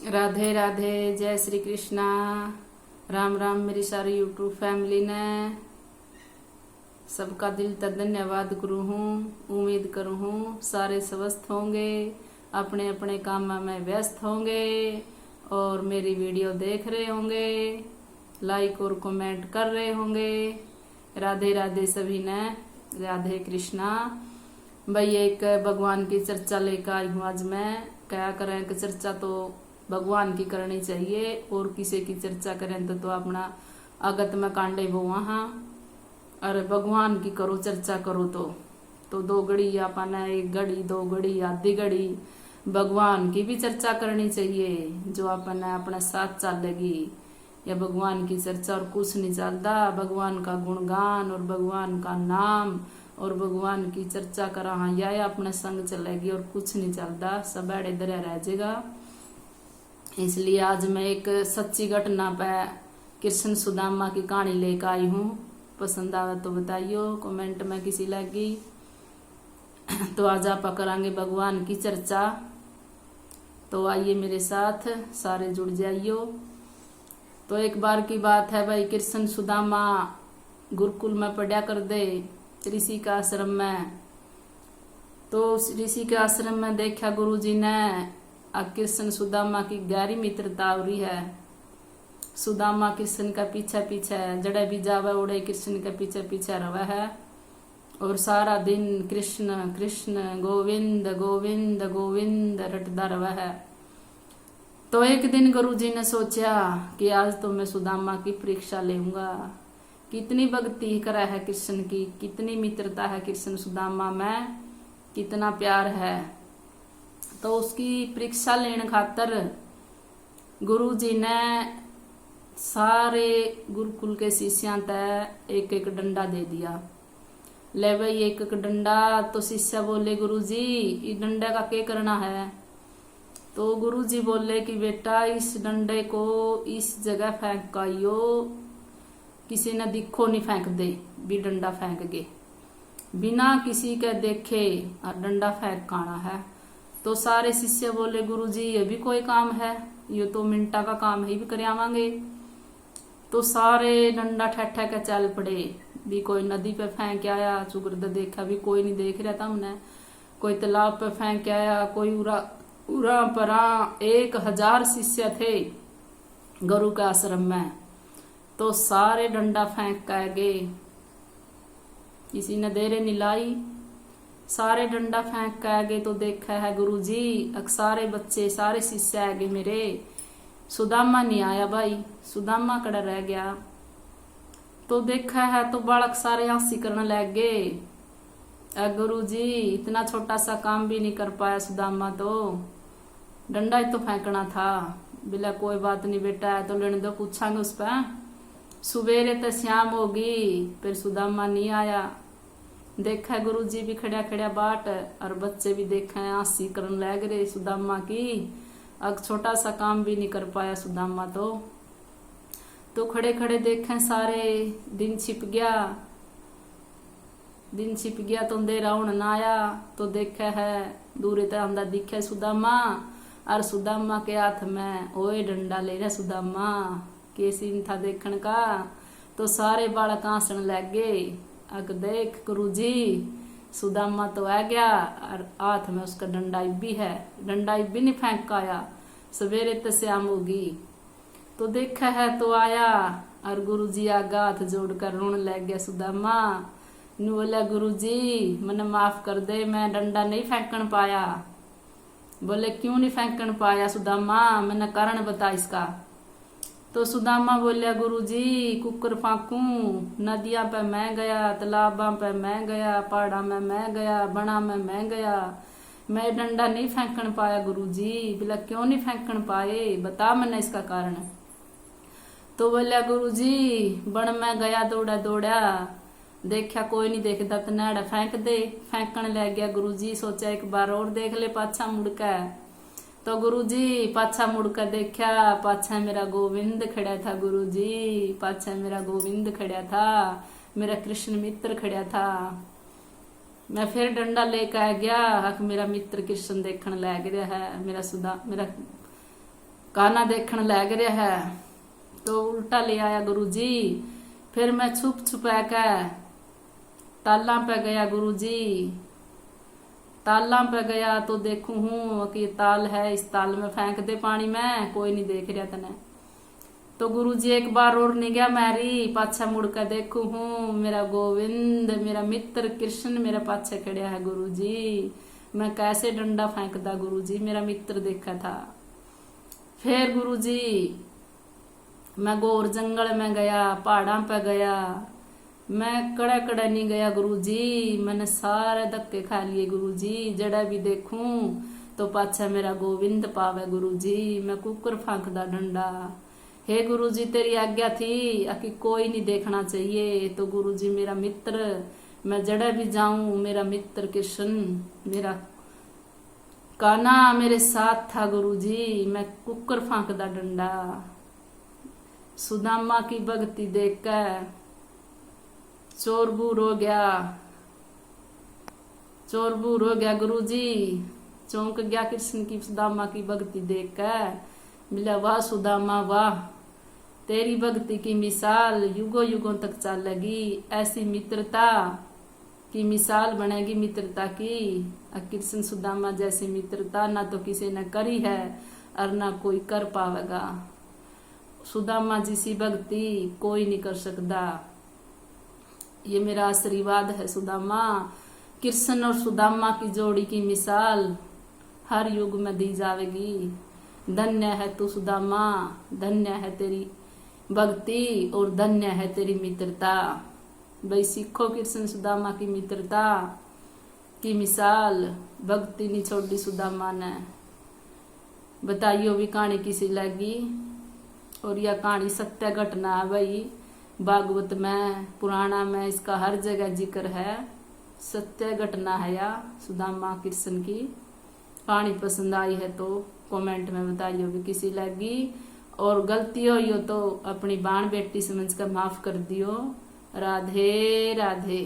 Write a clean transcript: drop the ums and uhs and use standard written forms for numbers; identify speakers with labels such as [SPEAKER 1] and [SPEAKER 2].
[SPEAKER 1] राधे राधे, जय श्री कृष्णा। राम राम मेरी सारी यूट्यूब फैमिली ने। सबका दिल तक धन्यवाद करूँ हूँ। उम्मीद करूँ हूँ सारे स्वस्थ होंगे, अपने अपने काम में व्यस्त होंगे और मेरी वीडियो देख रहे होंगे, लाइक और कमेंट कर रहे होंगे। राधे राधे सभी ने, राधे कृष्णा। भाई एक भगवान की चर्चा लेकर आई हूँ आज मैं। क्या करें कि चर्चा तो भगवान की करनी चाहिए और किसी की चर्चा करें तो अपना अगत में कांडे वो वहाँ। अरे भगवान की करो चर्चा करो तो दो घड़ी अपन एक घड़ी दो घड़ी आधी घड़ी भगवान की भी चर्चा करनी चाहिए जो अपन अपने साथ चलेगी। या भगवान की चर्चा और कुछ नहीं चलता। भगवान का गुणगान और भगवान का नाम और भगवान की चर्चा करा हाँ या अपने संग चलेगी और कुछ नहीं चलता, सब अड़े दरे रह जाएगा। इसलिए आज मैं एक सच्ची घटना पे कृष्ण सुदामा की कहानी लेकर आई हूँ। पसंद आवे तो बताइयो कमेंट में किसी लगी। तो आज आप करांगे भगवान की चर्चा। तो आइए मेरे साथ सारे जुड़ जाइयो। तो एक बार की बात है भाई, कृष्ण सुदामा गुरुकुल में पढ़ा कर दे ऋषि का आश्रम में। तो ऋषि के आश्रम में देखा गुरुजी ने कृष्ण सुदामा की गहरी मित्रता हो रही है। सुदामा कृष्ण का पीछे पीछे जड़े भी जावे उड़े कृष्ण के पीछे पीछे रहा है और सारा दिन कृष्ण कृष्ण गोविंद गोविंद गोविंद रटता रहा है। तो एक दिन गुरुजी ने सोचा कि आज तो मैं सुदामा की परीक्षा लेऊंगा। कितनी भक्ति करा है कृष्ण की, कितनी मित्रता है कृष्ण सुदामा में, कितना प्यार है। तो उसकी परीक्षा लेने खातर गुरुजी ने सारे गुरुकुल के शिष्यों तय एक एक डंडा दे दिया। ले भाई एक एक डंडा। तो शिष्य बोले गुरुजी इस डंडे का क्या करना है। तो गुरुजी बोले कि बेटा इस डंडे को इस जगह फेंक काइयो, किसी ने दिखो नहीं फेंक दे भी डंडा फेंक गए, बिना किसी के देखे और डंडा फेंक काना है। तो सारे शिष्य बोले गुरुजी ये भी कोई काम है, ये तो मिनटा का काम है, भी कर आवांगे। तो सारे डंडा ठहठा के चल पड़े। भी कोई नदी पे फेंक आया, चुगरद देखा भी कोई नहीं देख रहा था हमने। कोई तालाब पे फेंक आया, कोई उरा उरा परा। 1000 शिष्य थे गुरु के आश्रम में। तो सारे डंडा फेंक कर गए, किसी ने देरे नहीं लाई। सारे डंडा फेंक कर गए। तो देखा है गुरुजी सारे बच्चे सारे शिष्य आ गए मेरे, सुदामा नहीं आया भाई, सुदामा कड़ा रह गया। तो देखा है तो बालक सारे हंसी करने लग गए। गुरुजी इतना छोटा सा काम भी नहीं कर पाया सुदामा, तो डंडा ही तो फेंकना था। बिला कोई बात नहीं बेटा, तो लेने दो, पूछांगे उस पर। सुबेरे तो शाम होगी फिर सुदामा नहीं आया। देखा गुरुजी भी खड़ा खड़ा बाट और बच्चे भी देखा हंसी करने लग रहे सुदामा की। अब छोटा सा काम भी नहीं कर पाया सुदामा। तो खड़े खड़े देखें सारे दिन छिप गया। दिन छिप गया तो अंधेरा होने ना आया। तो देखा है दूर तक अंदर दिखे सुदामा और सुदामा के हाथ में ओए डंडा ले रहा सुदामा। के सीन था देखने का। तो सारे बालक हंसने लग गए। अग देख गुरुजी सुदामा तो आ गया और हाथ में उसका डंडा भी है, डंडा भी नहीं फेंक आया। सवेरे तो शाम होगी। तो देखा है तो आया और गुरुजी आगा हाथ जोड़कर रोने लग गया सुदामा। नु बोला गुरुजी मैंने माफ कर दे, मैं डंडा नहीं फेंकन पाया। बोले क्यों नहीं फेंकन पाया सुदामा, मैंने कारण बता इसका। तो सुदामा बोलिया गुरुजी कुकर फाकू, नदियां पे मैं गया, तालाबा पे मैं गया, पहाड़ा में मैं गया, बना में मैं गया, मैं डंडा नहीं फेंकन पाया गुरुजी। बोला क्यों नहीं फेंकन पाए, बता मैंने इसका कारण। तो बोलिया गुरुजी बन में गया दौड़ा दौड़ा, देखा कोई नहीं देखता तो नाड़ा फेंक दे। फेंकन लग गया गुरुजी। सोचा एक बार और देख ले पाछा मुड़का। तो गुरुजी पाछा मुड़कर देखा, पाछा मेरा गोविंद खड़ा था गुरुजी, पाछा मेरा गोविंद खड़ा था, मेरा कृष्ण मित्र खड़ा था। मैं फिर डंडा लेकर आ गया, मेरा मित्र कृष्ण देखने लग रहा है, मेरा काना देखण लग रहा है तो उल्टा ले आया गुरु जी। फिर मैं छुप छुपा के ताला पे गया गुरु जी। ताला पे गया तो देखू हूं कि ताल है, इस ताल में फेंक दे पानी में, कोई नहीं देख रहा तने। तो गुरु जी एक बार और नहीं गया मैरी, पाछा मुड़ कर देखू हूं मेरा गोविंद, मेरा मित्र कृष्ण मेरा पाछे खड़ा है गुरु जी। मैं कैसे डंडा फेंकदा गुरु जी, मेरा मित्र देखा था। फिर गुरु जी मैं घोर जंगल में गया, पहाड़ा पे गया, मैं कड़े कड़े नहीं गया गुरु जी। मैंने सारे धक्के खा लिए गुरु जी, जड़ा भी देखूं तो पाछा मेरा गोविंद पावे गुरु जी। मैं कुकर फांकदा डंडा। हे गुरु जी तेरी आज्ञा थी कि कोई नहीं देखना चाहिए, तो गुरु जी मेरा मित्र, मैं जड़ा भी जाऊं मेरा मित्र कृष्ण, मेरा काना मेरे साथ था गुरु जी। मैं कुकर फांकदा डंडा। सुदामा की भक्ति देखकर चोरबूर हो गया, चोरबूर हो गया गुरु जी। चौंक गया कृष्ण की सुदामा की भक्ति देखकर। मिला वाह सुदामा वाह, तेरी भक्ति की मिसाल युगों युगों तक चलेगी। ऐसी मित्रता की मिसाल बनेगी मित्रता की। कृष्ण सुदामा जैसी मित्रता ना तो किसी ने करी है और ना कोई कर पावेगा। सुदामा जैसी भक्ति कोई नहीं कर सकता। ये मेरा आशीर्वाद है सुदामा। कृष्ण और सुदामा की जोड़ी की मिसाल हर युग में दी जाएगी। धन्य है तू सुदामा, धन्य है तेरी भक्ति और धन्य है तेरी मित्रता। भाई सीखो कृष्ण सुदामा की मित्रता की मिसाल, भक्ति नहीं छोड़ी सुदामा ने। बताइयो भी कहानी किसी लगी। और यह कहानी सत्य घटना है भाई, भागवत में पुराना में इसका हर जगह जिक्र है। सत्य घटना है या सुदामा कृष्ण की। कहानी पसंद आई है तो कमेंट में बताइयो भी किसी लगी। और गलती हो तो अपनी बाण बेटी समझ कर माफ कर दियो। राधे राधे।